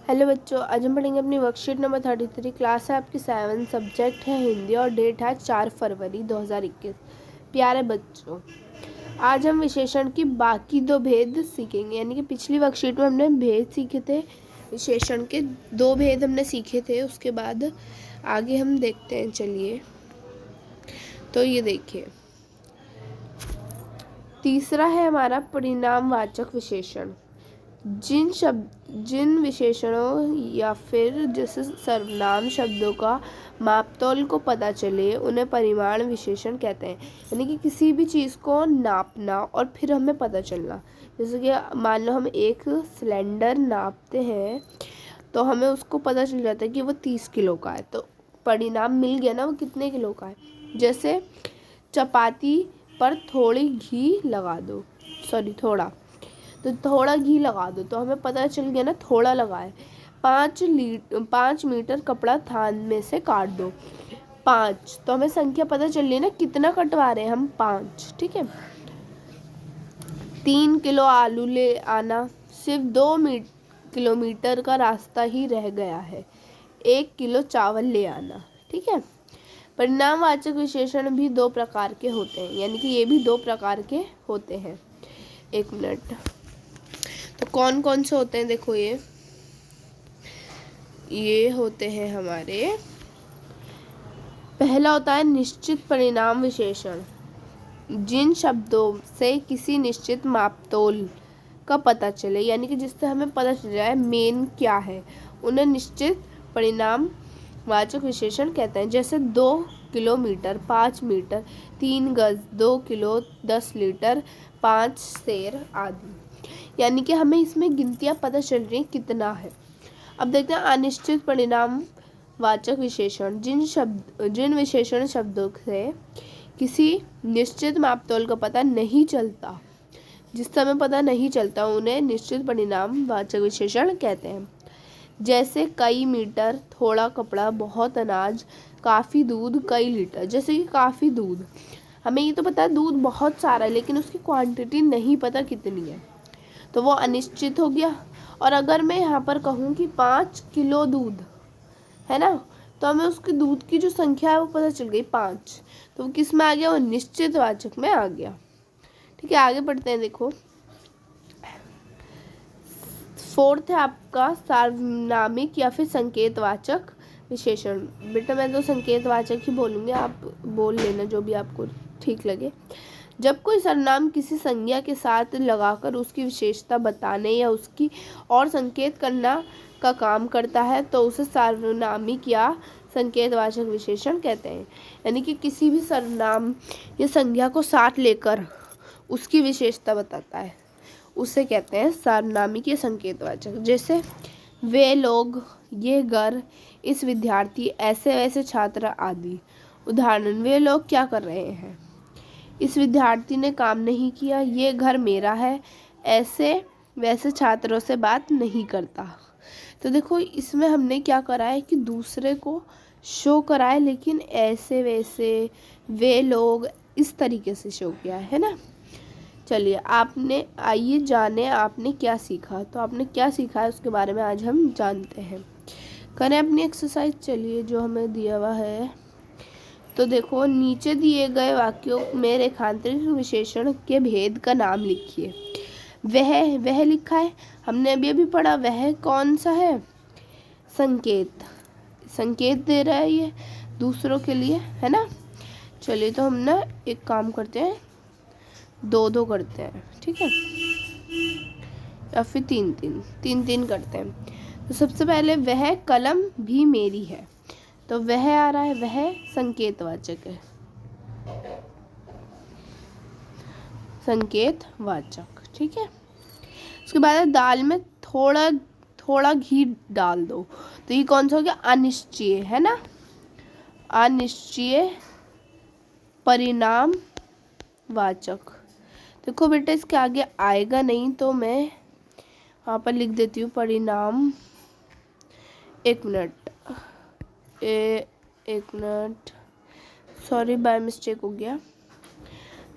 Hello बच्चों, आज हम पढ़ेंगे अपनी वर्कशीट नंबर 33। क्लास है आपकी 7, सब्जेक्ट है हिंदी और डेट है 4 फरवरी 2021। प्यारे बच्चों, आज हम विशेषण की बाकी दो भेद सीखेंगे। यानी कि पिछली वर्कशीट में हमने भेद सीखे थे, विशेषण के 2 भेद हमने सीखे थे। उसके बाद आगे हम देखते हैं। चलिए, तो ये देखिए, तीसरा है हमारा परिणामवाचक विशेषण। जिन विशेषणों या फिर जैसे सर्वनाम शब्दों का मापतोल को पता चले उन्हें परिमाण विशेषण कहते हैं। यानी कि किसी भी चीज़ को नापना और फिर हमें पता चलना। जैसे कि मान लो हम एक सिलेंडर नापते हैं तो हमें उसको पता चल जाता है कि वो 30 किलो का है, तो परिणाम मिल गया ना वो कितने किलो का है। जैसे चपाती पर थोड़ी घी लगा दो, तो थोड़ा घी लगा दो तो हमें पता चल गया ना थोड़ा लगा है। 5 मीटर कपड़ा थान में से काट दो, 5, तो हमें संख्या पता चल रही है ना कितना कटवा रहे हैं हम, 5। ठीक है। 3 किलो आलू ले आना, सिर्फ 2 किलोमीटर का रास्ता ही रह गया है। 1 किलो चावल ले आना। ठीक है। परिणामवाचक विशेषण भी 2 प्रकार के होते हैं, यानी कि ये भी 2 प्रकार के होते हैं। 1 मिनट। तो कौन कौन से होते हैं, देखो ये होते हैं हमारे। पहला होता है निश्चित परिणाम विशेषण। जिन शब्दों से किसी निश्चित मापतोल का पता चले, यानी कि जिससे हमें पता चल जाए मेन क्या है, उन्हें निश्चित परिणाम वाचक विशेषण कहते हैं। जैसे 2 किलोमीटर, 5 मीटर, 3 गज, 2 किलो, 10 लीटर, 5 सेर आदि। यानी कि हमें इसमें गिनतियाँ पता चल रही हैं कितना है। अब देखते हैं अनिश्चित परिणाम वाचक विशेषण। जिन विशेषण शब्दों से किसी निश्चित मापतोल का पता नहीं चलता, जिससे हमें पता नहीं चलता, उन्हें निश्चित परिणाम वाचक विशेषण कहते हैं। जैसे कई मीटर, थोड़ा कपड़ा, बहुत अनाज, काफ़ी दूध, कई लीटर। जैसे कि काफ़ी दूध, हमें ये तो पता है दूध बहुत सारा है, लेकिन उसकी क्वांटिटी नहीं पता कितनी है, तो वो अनिश्चित हो गया। और अगर मैं यहाँ पर कहूँ कि 5 किलो दूध है ना, तो हमें उसकी दूध की जो संख्या है वो पता चल गई 5, तो वो किस में आ गया, वो निश्चित वाचक में आ गया। ठीक है, आगे बढ़ते हैं। देखो, 4th है आपका सार्वनामिक या फिर संकेतवाचक विशेषण। बेटा मैं तो संकेतवाचक ही बोलूँगी, आप बोल लेना जो भी आपको ठीक लगे। जब कोई सर्वनाम किसी संज्ञा के साथ लगाकर उसकी विशेषता बताने या उसकी और संकेत करना का काम करता है तो उसे सार्वनामिक या संकेतवाचक विशेषण कहते हैं। यानी कि किसी भी सर्वनाम या संज्ञा को साथ लेकर उसकी विशेषता बताता है, उसे कहते हैं सार्वनामिक या संकेतवाचक। जैसे वे लोग, ये घर, इस विद्यार्थी, ऐसे वैसे छात्र आदि। उदाहरण, वे लोग क्या कर रहे हैं, इस विद्यार्थी ने काम नहीं किया, ये घर मेरा है, ऐसे वैसे छात्रों से बात नहीं करता। तो देखो इसमें हमने क्या करा है कि दूसरे को शो करा है, लेकिन ऐसे वैसे, वे लोग, इस तरीके से शो किया है ना। चलिए, आइए जाने आपने क्या सीखा। तो आपने क्या सीखा है उसके बारे में आज हम जानते हैं। करें अपनी एक्सरसाइज। चलिए, जो हमें दिया हुआ है, तो देखो नीचे दिए गए वाक्यों में रेखांतरित विशेषण के भेद का नाम लिखिए। वह लिखा है, हमने अभी पढ़ा। वह कौन सा है, संकेत दे रहा है ये दूसरों के लिए, है ना। चलिए, तो हम ना एक काम करते हैं, 2-2 करते हैं, ठीक है, या फिर 3-3 करते हैं। तो सबसे पहले, वह कलम भी मेरी है, तो वह आ रहा है, वह संकेतवाचक है, संकेतवाचक। ठीक है। उसके बाद दाल में थोड़ा थोड़ा घी डाल दो, तो ये कौन सा हो गया, अनिश्चय, है ना, अनिश्चय परिणाम वाचक। देखो बेटा इसके आगे आएगा नहीं, तो मैं यहाँ पर लिख देती हूँ परिणाम। एक मिनट, सॉरी, बाय मिस्टेक हो गया।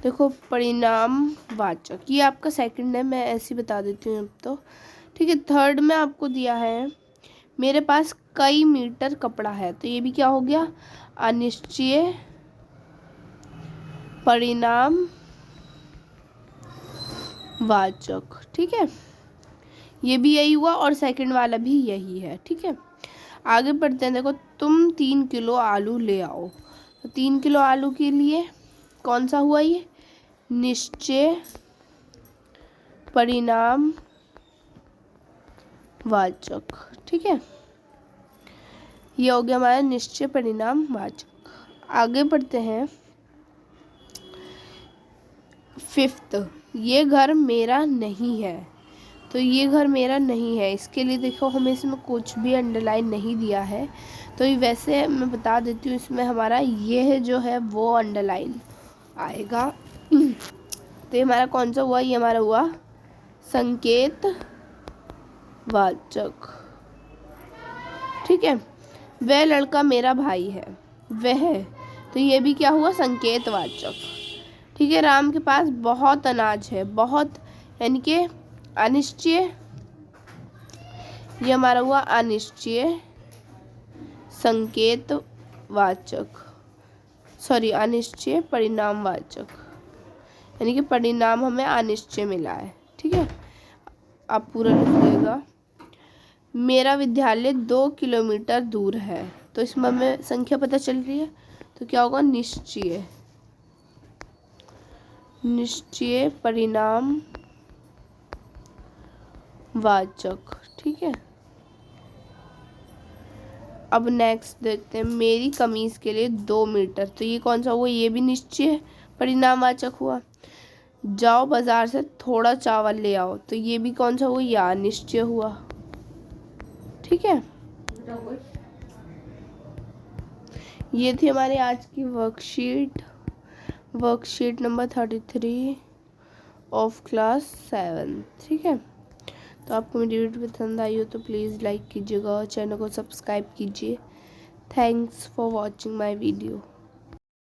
देखो परिणाम वाचक, ये आपका सेकंड है, मैं ऐसे ही बता देती हूँ अब तो। ठीक है। थर्ड में आपको दिया है मेरे पास कई मीटर कपड़ा है, तो ये भी क्या हो गया, अनिश्चय परिणाम वाचक। ठीक है, ये भी यही हुआ और सेकंड वाला भी यही है। ठीक है, आगे बढ़ते हैं। देखो, तुम 3 किलो आलू ले आओ, तो 3 किलो आलू के लिए कौन सा हुआ ये, निश्चय परिणाम वाचक। ठीक है, ये हो गया हमारा निश्चय परिणाम वाचक। आगे बढ़ते हैं। 5th, ये घर मेरा नहीं है, तो ये घर मेरा नहीं है, इसके लिए देखो हमें इसमें कुछ भी अंडरलाइन नहीं दिया है, तो ये वैसे मैं बता देती हूँ, इसमें हमारा ये जो है वो अंडरलाइन आएगा। तो ये हमारा कौन सा हुआ, ये हमारा हुआ संकेत वाचक। ठीक है, वह लड़का मेरा भाई है, वह, तो ये भी क्या हुआ, संकेत वाचक। ठीक है, राम के पास बहुत अनाज है, बहुत यानी कि अनिश्चय, ये हमारा हुआ अनिश्चय संकेत वाचक, सॉरी अनिश्चय परिणाम वाचक, यानी कि परिणाम हमें अनिश्चय मिला है। ठीक है, आप पूरा लिखिएगा। मेरा विद्यालय 2 किलोमीटर दूर है, तो इसमें हमें संख्या पता चल रही है, तो क्या होगा, निश्चय, निश्चय परिणाम वाचक। ठीक है, अब नेक्स्ट देखते हैं। मेरी कमीज के लिए 2 मीटर, तो ये कौन सा हुआ, ये भी निश्चय परिणामवाचक हुआ। जाओ बाजार से थोड़ा चावल ले आओ, तो ये भी कौन सा हुआ, या निश्चय हुआ। ठीक है, ये थी हमारी आज की वर्कशीट नंबर 33 ऑफ क्लास 7। ठीक है, तो आपको मेरी वीडियो पसंद आई हो तो प्लीज़ लाइक कीजिएगा और चैनल को सब्सक्राइब कीजिए। Thanks for watching my video.